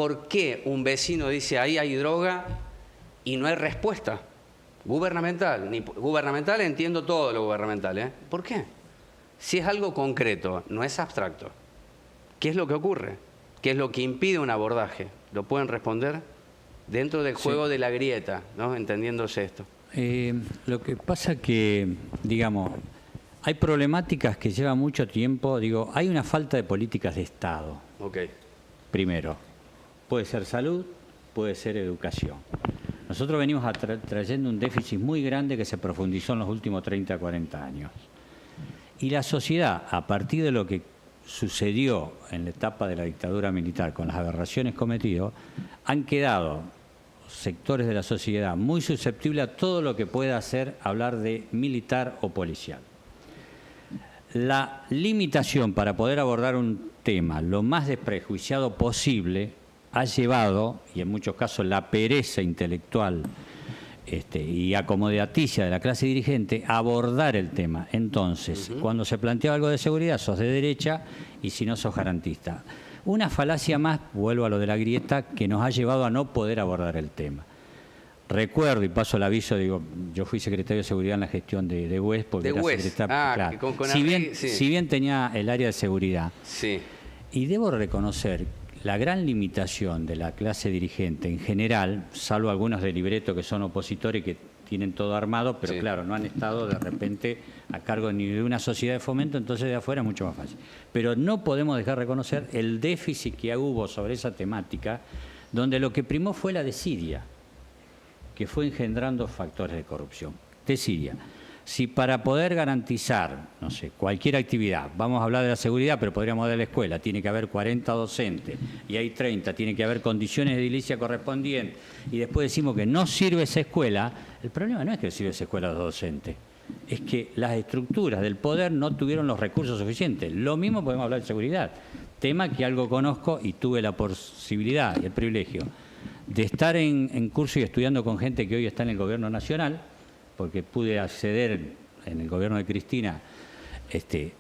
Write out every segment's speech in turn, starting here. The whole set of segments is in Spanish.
¿por qué un vecino dice ahí hay droga y no hay respuesta gubernamental? Ni gubernamental, entiendo todo lo gubernamental, ¿eh? ¿Por qué? Si es algo concreto, no es abstracto. ¿Qué es lo que ocurre? ¿Qué es lo que impide un abordaje? ¿Lo pueden responder? Dentro del juego de la grieta, ¿no? Entendiéndose esto. Lo que pasa que, digamos, hay problemáticas que llevan mucho tiempo. Digo, hay una falta de políticas de Estado. Okay. Primero, puede ser salud, puede ser educación. Nosotros venimos trayendo un déficit muy grande que se profundizó en los últimos 30 a 40 años. Y la sociedad, a partir de lo que sucedió en la etapa de la dictadura militar con las aberraciones cometidas, han quedado sectores de la sociedad muy susceptibles a todo lo que pueda hacer hablar de militar o policial. La limitación para poder abordar un tema lo más desprejuiciado posible ha llevado, y en muchos casos la pereza intelectual y acomodaticia de la clase dirigente, a abordar el tema. Entonces, cuando se plantea algo de seguridad, sos de derecha, y si no, sos garantista. Una falacia más, vuelvo a lo de la grieta, que nos ha llevado a no poder abordar el tema. Recuerdo, y paso el aviso, digo, yo fui secretario de Seguridad en la gestión de West, porque era secretario, claro. Si bien tenía el área de seguridad, sí. Y debo reconocer la gran limitación de la clase dirigente en general, salvo algunos de libreto que son opositores y que tienen todo armado, pero claro, no han estado de repente a cargo ni de una sociedad de fomento, entonces de afuera es mucho más fácil. Pero no podemos dejar de reconocer el déficit que hubo sobre esa temática, donde lo que primó fue la desidia, que fue engendrando factores de corrupción. Desidia. Si para poder garantizar, no sé, cualquier actividad, vamos a hablar de la seguridad, pero podríamos hablar de la escuela, tiene que haber 40 docentes y hay 30, tiene que haber condiciones de edilicia correspondientes, y después decimos que no sirve esa escuela, el problema no es que sirve esa escuela a los docentes, es que las estructuras del poder no tuvieron los recursos suficientes. Lo mismo podemos hablar de seguridad, tema que algo conozco y tuve la posibilidad y el privilegio de estar en curso y estudiando con gente que hoy está en el gobierno nacional, porque pude acceder en el gobierno de Cristina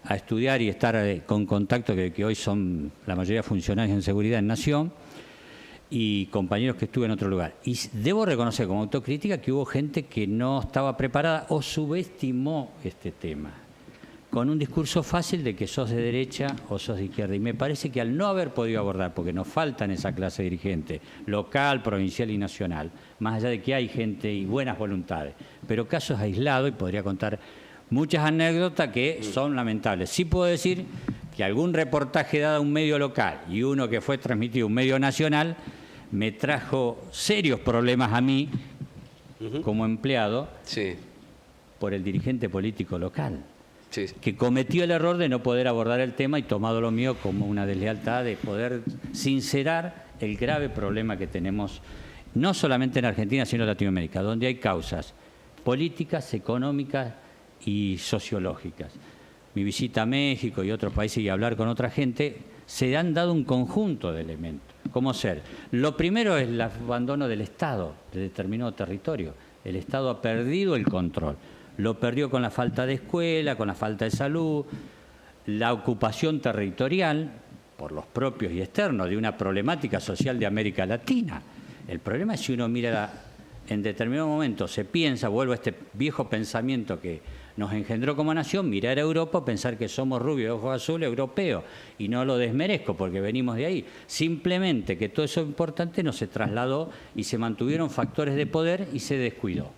a estudiar y estar con contacto que hoy son la mayoría funcionarios en seguridad en Nación, y compañeros que estuve en otro lugar. Y debo reconocer como autocrítica que hubo gente que no estaba preparada o subestimó este tema, con un discurso fácil de que sos de derecha o sos de izquierda. Y me parece que al no haber podido abordar, porque nos faltan esa clase dirigente, local, provincial y nacional, más allá de que hay gente y buenas voluntades, pero casos aislados, y podría contar muchas anécdotas que son lamentables. Sí puedo decir que algún reportaje dado a un medio local y uno que fue transmitido a un medio nacional me trajo serios problemas a mí como empleado por el dirigente político local. Sí. Que cometió el error de no poder abordar el tema y tomado lo mío como una deslealtad de poder sincerar el grave problema que tenemos, no solamente en Argentina, sino en Latinoamérica, donde hay causas políticas, económicas y sociológicas. Mi visita a México y otros países y hablar con otra gente, se han dado un conjunto de elementos. ¿Cómo ser? Lo primero es el abandono del Estado de determinado territorio. El Estado ha perdido el control. Lo perdió con la falta de escuela, con la falta de salud, la ocupación territorial por los propios y externos de una problemática social de América Latina. El problema es si uno mira en determinado momento, se piensa, vuelvo a este viejo pensamiento que nos engendró como nación, mirar a Europa, pensar que somos rubios de ojos azules, europeos, y no lo desmerezco porque venimos de ahí. Simplemente que todo eso importante no se trasladó y se mantuvieron factores de poder y se descuidó.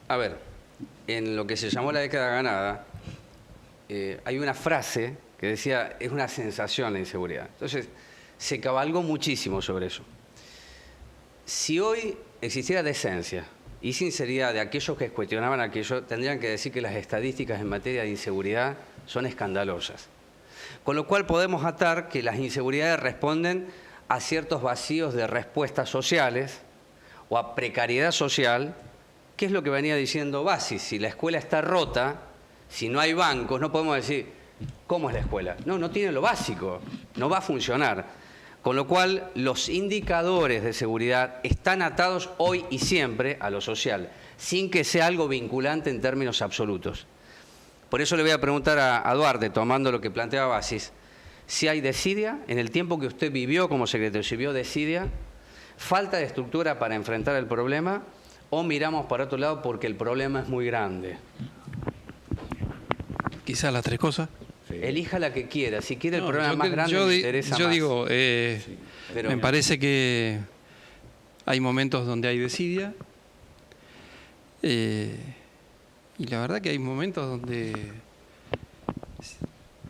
A ver, en lo que se llamó la década ganada, hay una frase que decía, es una sensación la inseguridad. Entonces, se cabalgó muchísimo sobre eso. Si hoy existiera decencia y sinceridad de aquellos que cuestionaban aquello, tendrían que decir que las estadísticas en materia de inseguridad son escandalosas. Con lo cual podemos atar que las inseguridades responden a ciertos vacíos de respuestas sociales o a precariedad social. ¿Qué es lo que venía diciendo Bassi? Si la escuela está rota, si no hay bancos, no podemos decir, ¿cómo es la escuela? No tiene lo básico, no va a funcionar. Con lo cual, los indicadores de seguridad están atados hoy y siempre a lo social, sin que sea algo vinculante en términos absolutos. Por eso le voy a preguntar a Duarte, tomando lo que planteaba Bassi, si hay desidia, en el tiempo que usted vivió como secretario, si vio desidia, falta de estructura para enfrentar el problema, o miramos para otro lado porque el problema es muy grande. Quizás las tres cosas. Sí. Elija la que quiera. Si quiere el problema más grande, me interesa yo más. Digo, me parece que hay momentos donde hay desidia. Y la verdad que hay momentos donde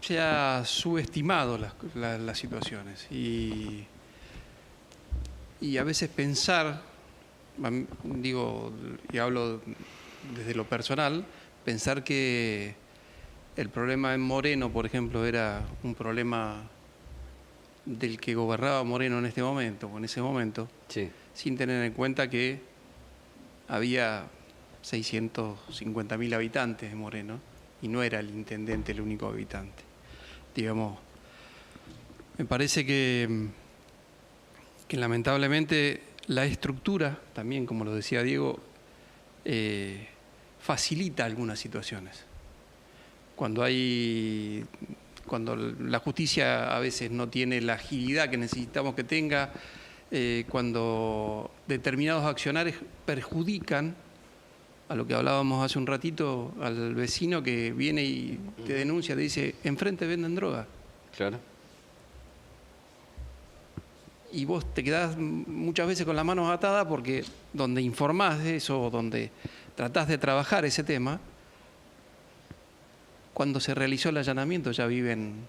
se ha subestimado las situaciones. Y a veces pensar, digo, y hablo desde lo personal, pensar que el problema en Moreno, por ejemplo, era un problema del que gobernaba Moreno en este momento, o en ese momento, sí, sin tener en cuenta que había 650.000 habitantes en Moreno y no era el intendente el único habitante. Digamos, me parece que lamentablemente la estructura, también como lo decía Diego, facilita algunas situaciones. Cuando la justicia a veces no tiene la agilidad que necesitamos que tenga, cuando determinados accionarios perjudican, a lo que hablábamos hace un ratito, al vecino que viene y te denuncia, te dice, enfrente venden droga. Claro. Y vos te quedás muchas veces con las manos atadas porque donde informás de eso, donde tratás de trabajar ese tema, cuando se realizó el allanamiento ya viven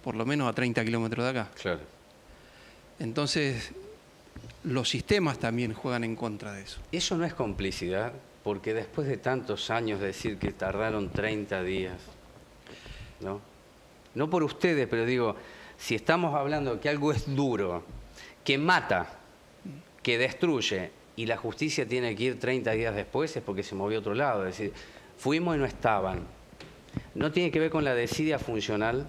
por lo menos a 30 kilómetros de acá. Claro. Entonces, los sistemas también juegan en contra de eso. Eso no es complicidad, porque después de tantos años decir que tardaron 30 días, ¿no? No por ustedes, pero digo, si estamos hablando que algo es duro, que mata, que destruye, y la justicia tiene que ir 30 días después, es porque se movió a otro lado. Es decir, fuimos y no estaban. ¿No tiene que ver con la desidia funcional?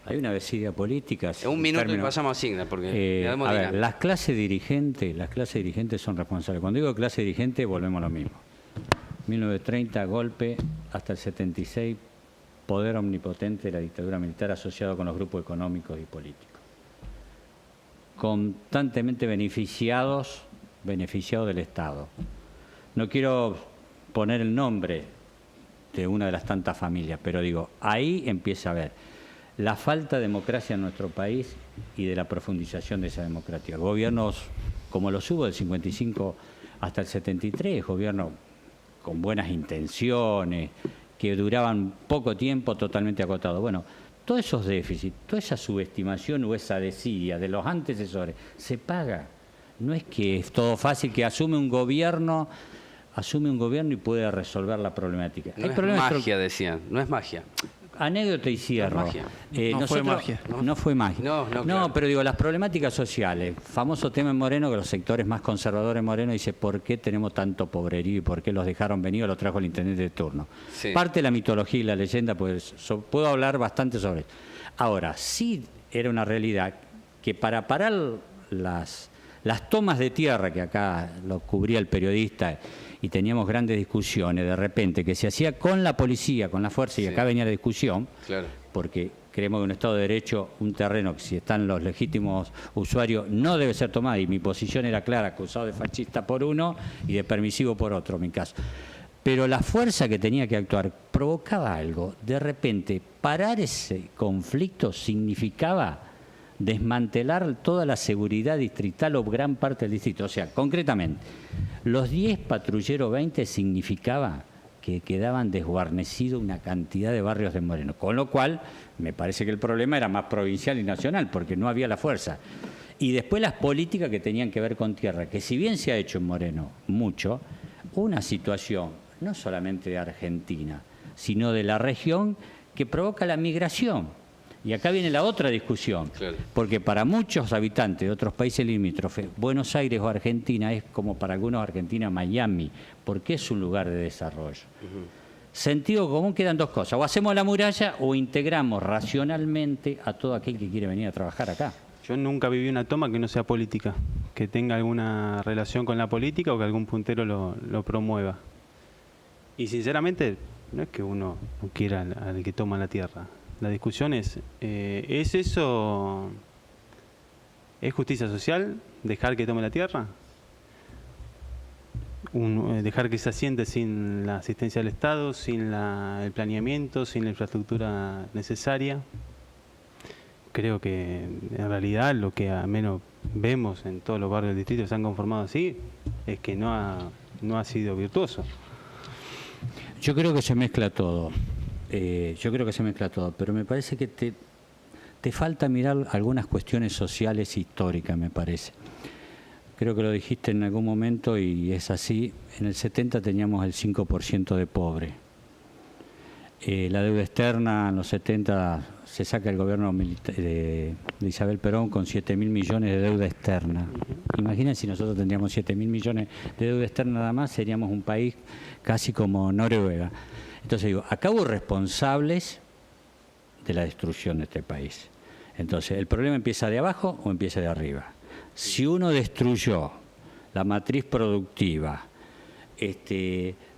Hay una desidia política. En un minuto y pasamos a Signa, porque a ver, las clases dirigentes son responsables. Cuando digo clase dirigente, volvemos a lo mismo. 1930, golpe, hasta el 76, poder omnipotente de la dictadura militar asociado con los grupos económicos y políticos. Constantemente beneficiados del Estado. No quiero poner el nombre de una de las tantas familias, pero digo, ahí empieza a haber la falta de democracia en nuestro país y de la profundización de esa democracia. Gobiernos como los hubo del 55 hasta el 73, gobiernos con buenas intenciones, que duraban poco tiempo, totalmente acotados. Bueno, todos esos déficits, toda esa subestimación o esa desidia de los antecesores, se paga. No es que es todo fácil, que asume un gobierno y puede resolver la problemática. No es magia, decían, no es magia. Anécdota y cierro. No fue magia. No fue magia. No, claro. Pero digo, las problemáticas sociales, famoso tema en Moreno, que los sectores más conservadores en Moreno dice por qué tenemos tanto pobrerío y por qué los dejaron venir o los trajo el intendente de turno. Sí. Parte de la mitología y la leyenda, pues puedo hablar bastante sobre eso. Ahora, sí era una realidad que para parar las tomas de tierra, que acá lo cubría el periodista, y teníamos grandes discusiones, de repente, que se hacía con la policía, con la fuerza, y acá venía la discusión, claro, porque creemos que en un Estado de Derecho, un terreno que si están los legítimos usuarios no debe ser tomado, y mi posición era clara, acusado de fascista por uno y de permisivo por otro, en mi caso. Pero la fuerza que tenía que actuar provocaba algo. De repente, parar ese conflicto significaba desmantelar toda la seguridad distrital o gran parte del distrito. O sea, concretamente, los 10 patrulleros 20 significaba que quedaban desguarnecidos una cantidad de barrios de Moreno. Con lo cual, me parece que el problema era más provincial y nacional, porque no había la fuerza. Y después las políticas que tenían que ver con tierra, que si bien se ha hecho en Moreno mucho, una situación no solamente de Argentina, sino de la región que provoca la migración. Y acá viene la otra discusión, claro, porque para muchos habitantes de otros países limítrofes, Buenos Aires o Argentina es como para algunos Argentina Miami, porque es un lugar de desarrollo. Sentido común, quedan dos cosas: o hacemos la muralla o integramos racionalmente a todo aquel que quiere venir a trabajar acá. Yo nunca viví una toma que no sea política, que tenga alguna relación con la política o que algún puntero lo promueva. Y sinceramente, no es que uno no quiera al que toma la tierra. La discusión ¿es eso? ¿Es justicia social dejar que tome la tierra? Dejar que se asiente sin la asistencia del Estado, sin el planeamiento, sin la infraestructura necesaria. Creo que en realidad lo que al menos vemos en todos los barrios del distrito que se han conformado así es que no ha sido virtuoso. Yo creo que se mezcla todo. Pero me parece que te falta mirar algunas cuestiones sociales históricas, me parece. Creo que lo dijiste en algún momento y es así. En el 70 teníamos el 5% de pobre. La deuda externa en los 70 se saca el gobierno de Isabel Perón con 7.000 millones de deuda externa. Imagínense si nosotros tendríamos 7.000 millones de deuda externa nada más, seríamos un país casi como Noruega. Entonces digo, acá hubo responsables de la destrucción de este país. Entonces, ¿el problema empieza de abajo o empieza de arriba? Si uno destruyó la matriz productiva,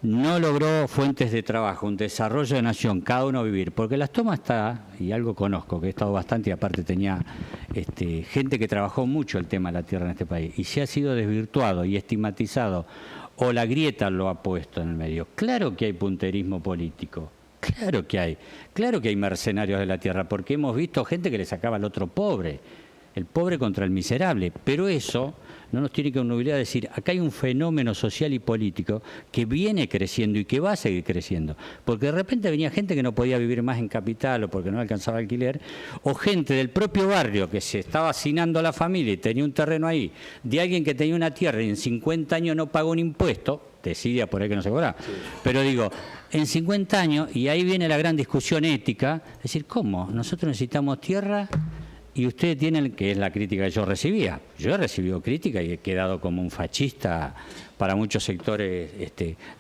no logró fuentes de trabajo, un desarrollo de nación, cada uno vivir, porque las tomas está, y algo conozco, que he estado bastante, y aparte tenía gente que trabajó mucho el tema de la tierra en este país, y se ha sido desvirtuado y estigmatizado, o la grieta lo ha puesto en el medio. Claro que hay punterismo político, claro que hay mercenarios de la tierra, porque hemos visto gente que le sacaba al otro pobre, el pobre contra el miserable, pero eso no nos tiene que obnubilar a decir, acá hay un fenómeno social y político que viene creciendo y que va a seguir creciendo, porque de repente venía gente que no podía vivir más en capital o porque no alcanzaba alquiler, o gente del propio barrio que se estaba hacinando a la familia y tenía un terreno ahí, de alguien que tenía una tierra y en 50 años no pagó un impuesto, decide por ahí que no se cobra, pero digo, en 50 años, y ahí viene la gran discusión ética, es decir, ¿cómo? Nosotros necesitamos tierra y ustedes tienen, que es la crítica que yo recibía. Yo he recibido crítica y he quedado como un fascista para muchos sectores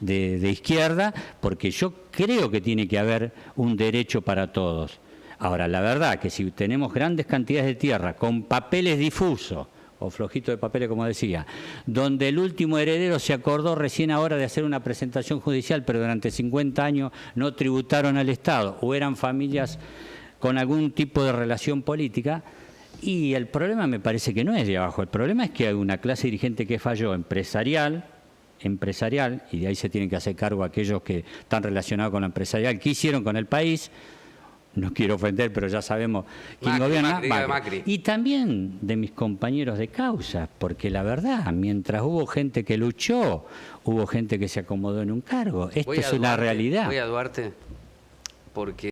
de izquierda, porque yo creo que tiene que haber un derecho para todos. Ahora, la verdad que si tenemos grandes cantidades de tierra con papeles difusos, o flojitos de papeles, como decía, donde el último heredero se acordó recién ahora de hacer una presentación judicial, pero durante 50 años no tributaron al Estado, o eran familias con algún tipo de relación política, y el problema me parece que no es de abajo, el problema es que hay una clase dirigente que falló empresarial, y de ahí se tienen que hacer cargo aquellos que están relacionados con la empresarial, ¿qué hicieron con el país? No quiero ofender, pero ya sabemos quién gobierna. Macri. Y también de mis compañeros de causa, porque la verdad, mientras hubo gente que luchó, hubo gente que se acomodó en un cargo. Esto es una realidad. Voy a Duarte porque